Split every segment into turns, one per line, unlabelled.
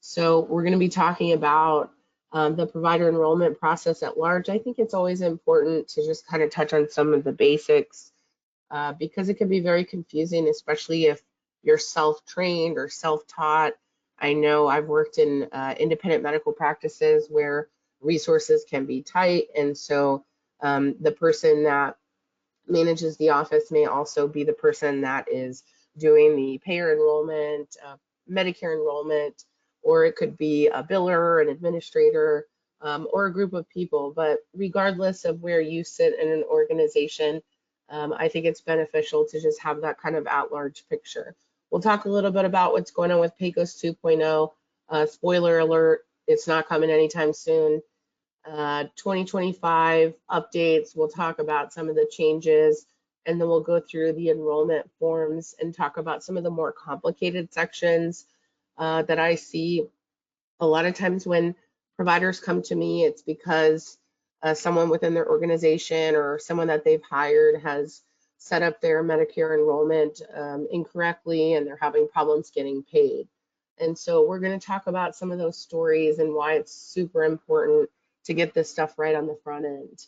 So we're going to be talking about the provider enrollment process at large. I think it's always important to just kind of touch on some of the basics because it can be very confusing, especially if you're self-trained or self-taught. I know I've worked in independent medical practices where resources can be tight, and so the person that manages the office may also be the person that is doing the payer enrollment, Medicare enrollment, or it could be a biller, an administrator, or a group of people. But regardless of where you sit in an organization, I think it's beneficial to just have that kind of at-large picture. We'll talk a little bit about what's going on with PACOS 2.0. Spoiler alert, it's not coming anytime soon. 2025 updates, we'll talk about some of the changes, and then we'll go through the enrollment forms and talk about some of the more complicated sections that I see. A lot of times when providers come to me, it's because someone within their organization or someone that they've hired has set up their Medicare enrollment incorrectly, and they're having problems getting paid. And so we're going to talk about some of those stories and why it's super important to get this stuff right on the front end.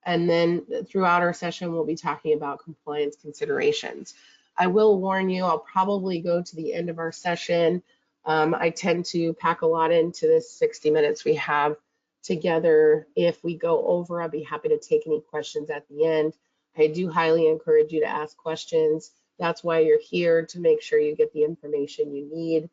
And then throughout our session, we'll be talking about compliance considerations. I will warn you, I'll probably go to the end of our session. I tend to pack a lot into this 60 minutes we have together. If we go over, I'll be happy to take any questions at the end. I do highly encourage you to ask questions. That's why you're here, to make sure you get the information you need.